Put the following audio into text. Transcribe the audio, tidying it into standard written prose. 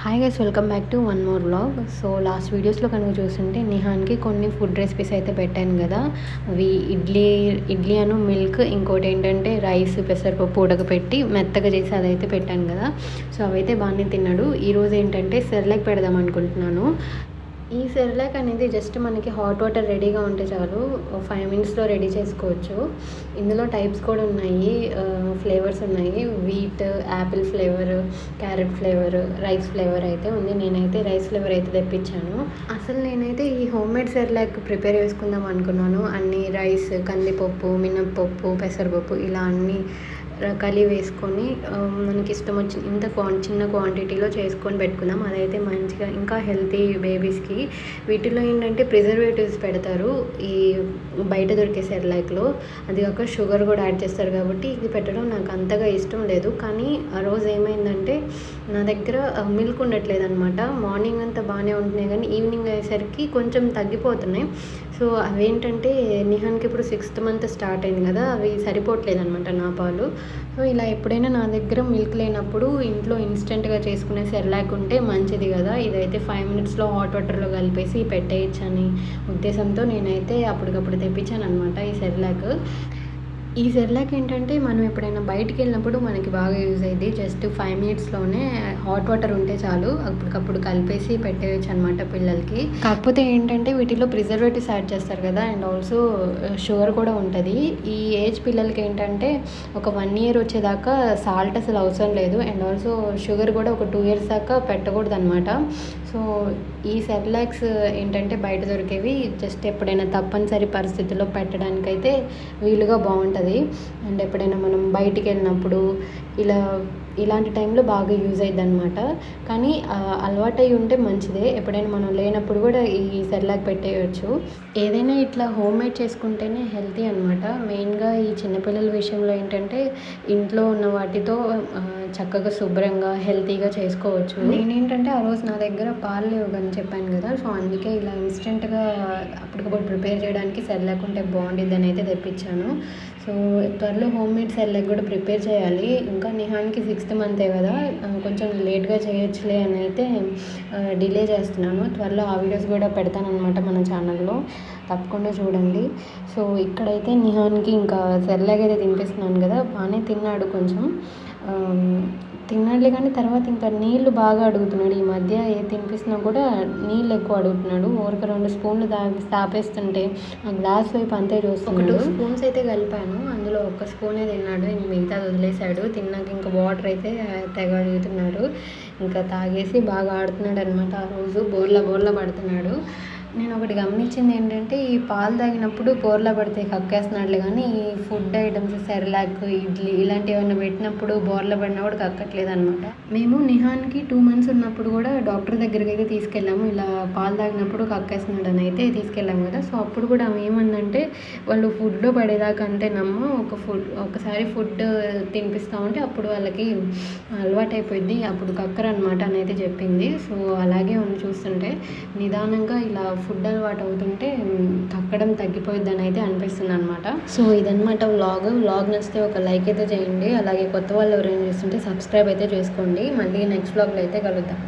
Hi guys, welcome back to one more vlog. So last వీడియోస్లో కనుక చూస్తుంటే నిహాన్కి కొన్ని ఫుడ్ రెసిపీస్ అయితే పెట్టాను కదా. అవి ఇడ్లీ అను మిల్క్, ఇంకోటి ఏంటంటే రైస్ పెసరపప్పు ఉడకపెట్టి మెత్తగా చేసి అదైతే పెట్టాను కదా. సో అవైతే బాగానే తిన్నాడు. ఈరోజు ఏంటంటే సెర్లాక్ పెడదాం అనుకుంటున్నాను. ఈ సెర్లాక్ అనేది జస్ట్ మనకి హాట్ వాటర్ రెడీగా ఉంటే చాలు, 5 మినిట్స్లో రెడీ చేసుకోవచ్చు. ఇందులో టైప్స్ కూడా ఉన్నాయి, ఫ్లేవర్స్ ఉన్నాయి. Wheat, Apple flavour, carrot flavour, rice flavour అయితే ఉంది. నేనైతే రైస్ ఫ్లేవర్ అయితే తెప్పించాను. అసలు నేనైతే ఈ హోమ్ మేడ్ సెర్లాక్ ప్రిపేర్ చేసుకుందాం అనుకున్నాను. అన్ని రైస్, కందిపప్పు, మినప్పప్పు, పెసరపప్పు ఇలా అన్నీ కలిపి వేసుకొని మనకి ఇష్టం వచ్చిన చిన్న క్వాంటిటీలో చేసుకొని పెట్టుకుందాం. అదైతే మంచిగా ఇంకా హెల్తీ బేబీస్కి. వీటిలో ఏంటంటే ప్రిజర్వేటివ్స్ పెడతారు ఈ బయట దొరికే సెర్లాక్లో. అది కాక షుగర్ కూడా యాడ్ చేస్తారు కాబట్టి ఇది పెట్టడం నాకు అంతగా ఇష్టం లేదు. కానీ ఆ రోజు ఏమైందంటే నా దగ్గర మిల్క్ ఉండట్లేదు అనమాట. మార్నింగ్ అంతా బాగానే ఉంటున్నాయి కానీ ఈవినింగ్ అయ్యేసరికి కొంచెం తగ్గిపోతున్నాయి. సో అవేంటంటే నిహాన్కి ఇప్పుడు 6th మంత్ స్టార్ట్ అయింది కదా, అవి సరిపోవట్లేదు అనమాట నా పాలు. సో ఇలా ఎప్పుడైనా నా దగ్గర మిల్క్ లేనప్పుడు ఇంట్లో ఇన్స్టెంట్గా చేసుకునే సెర్లాక్ ఉంటే మంచిది కదా. ఇదైతే 5 మినిట్స్లో హాట్ వాటర్లో కలిపేసి పెట్టేయచ్చు అని ఉద్దేశంతో నేనైతే అప్పటికప్పుడు తెప్పించాను అనమాట ఈ సెర్లాక్. ఈ సెర్లాక్ ఏంటంటే మనం ఎప్పుడైనా బయటికి వెళ్ళినప్పుడు మనకి బాగా యూజ్ అయ్యింది. జస్ట్ 5 మినిట్స్లోనే హాట్ వాటర్ ఉంటే చాలు, అప్పటికప్పుడు కలిపేసి పెట్టేయచ్చు అనమాట పిల్లలకి. కాకపోతే ఏంటంటే వీటిలో ప్రిజర్వేటివ్స్ యాడ్ చేస్తారు కదా, అండ్ ఆల్సో షుగర్ కూడా ఉంటుంది. ఈ ఏజ్ పిల్లలకి ఏంటంటే ఒక 1 ఇయర్ వచ్చేదాకా సాల్ట్ అసలు అవసరం లేదు, అండ్ ఆల్సో షుగర్ కూడా ఒక 2 ఇయర్స్ దాకా పెట్టకూడదు అనమాట. సో ఈ సెర్లాక్స్ ఏంటంటే బయట దొరికేవి జస్ట్ ఎప్పుడైనా తప్పనిసరి పరిస్థితుల్లో పెట్టడానికైతే వీలుగా బాగుంటుంది. అండ్ ఎప్పుడైనా మనం బయటికి వెళ్ళినప్పుడు ఇలాంటి టైంలో బాగా యూజ్ అయ్యిద్ది అనమాట. కానీ అలవాటు అయి ఉంటే మంచిదే. ఎప్పుడైనా మనం లేనప్పుడు కూడా ఈ సెర్లాక్ పెట్టేయచ్చు. ఏదైనా ఇట్లా హోమ్ మేడ్ చేసుకుంటేనే హెల్తీ అనమాట. మెయిన్గా ఈ చిన్నపిల్లల విషయంలో ఏంటంటే ఇంట్లో ఉన్న వాటితో చక్కగా శుభ్రంగా హెల్తీగా చేసుకోవచ్చు. నేనేంటంటే ఆ రోజు నా దగ్గర పాలు లేవు అని చెప్పాను కదా, సో అందుకే ఇలా ఇన్స్టెంట్గా అప్పటికప్పుడు ప్రిపేర్ చేయడానికి సెర్లాక్ ఉంటే బాగుండిద్ది అని అయితే తెప్పించాను. సో త్వరలో హోమ్ మేడ్ సెర్లాక్ కూడా ప్రిపేర్ చేయాలి. ఇంకా నిహాన్కి 6th మంతే కదా, కొంచెం లేట్గా చేయొచ్చులే అని అయితే డిలే చేస్తున్నాను. త్వరలో ఆ వీడియోస్ కూడా పెడతాను అనమాట మన ఛానల్లో, తప్పకుండా చూడండి. సో ఇక్కడైతే నిహాన్కి ఇంకా సెర్లాక్ అయితే తినిపిస్తున్నాను కదా, బాగానే తిన్నాడు. కొంచెం తిన్నాడులే కానీ తర్వాత ఇంకా నీళ్ళు బాగా అడుగుతున్నాడు. ఈ మధ్య తినిపిస్తున్నా కూడా నీళ్ళు ఎక్కువ అడుగుతున్నాడు. ఊరికి 2 స్పూన్లు తాపేస్తుంటే ఆ గ్లాస్ వైపు అంతే చూస్తున్నాడు. 2 స్పూన్స్ అయితే కలిపాను, అందులో 1 స్పూనే తిన్నాడు, మిగతాది వదిలేశాడు. తిన్నాక ఇంకా వాటర్ అయితే తెగ అడుగుతున్నాడు. ఇంకా తాగేసి బాగా ఆడుతున్నాడు అనమాట. ఆ రోజు బోర్లా పడుతున్నాడు. నేను ఒకటి గమనించింది ఏంటంటే ఈ పాలు తాగినప్పుడు బోర్లా పడితే కక్కేస్తున్నాడులే కానీ ఈ ఫుడ్ ఐటమ్స్ సెర్లాక్, ఇడ్లీ ఇలాంటివి ఏమైనా పెట్టినప్పుడు బోర్లా పడినా కూడా కక్కట్లేదు అనమాట. మేము నిహాన్కి 2 మంత్స్ ఉన్నప్పుడు కూడా డాక్టర్ దగ్గరికి అయితే తీసుకెళ్ళాము. ఇలా పాలు తాగినప్పుడు కక్కేస్తున్నాడు అని అయితే తీసుకెళ్ళాము కదా. సో అప్పుడు కూడా ఆమె ఏమందంటే వాళ్ళు ఫుడ్లో పడేదాకా అంతేనమ్మా, ఒకసారి ఫుడ్ తినిపిస్తూ ఉంటే అప్పుడు వాళ్ళకి అలవాటు అయిపోయింది, అప్పుడు కక్కరనమాట అని అయితే చెప్పింది. సో అలాగే ఉంది చూస్తుంటే. నిదానంగా ఇలా ఫుడ్ అలవాటు అవుతుంటే కక్కడం తగ్గిపోయిద్దని అయితే అనిపిస్తుంది అనమాట. సో ఇదనమాట వ్లాగ్ నచ్చితే ఒక లైక్ అయితే చేయండి. అలాగే కొత్త వాళ్ళు ఎవరైనా చూస్తుంటే సబ్స్క్రైబ్ అయితే చేసుకోండి. మళ్ళీ నెక్స్ట్ వ్లాగ్లో అయితే కలుద్దాం.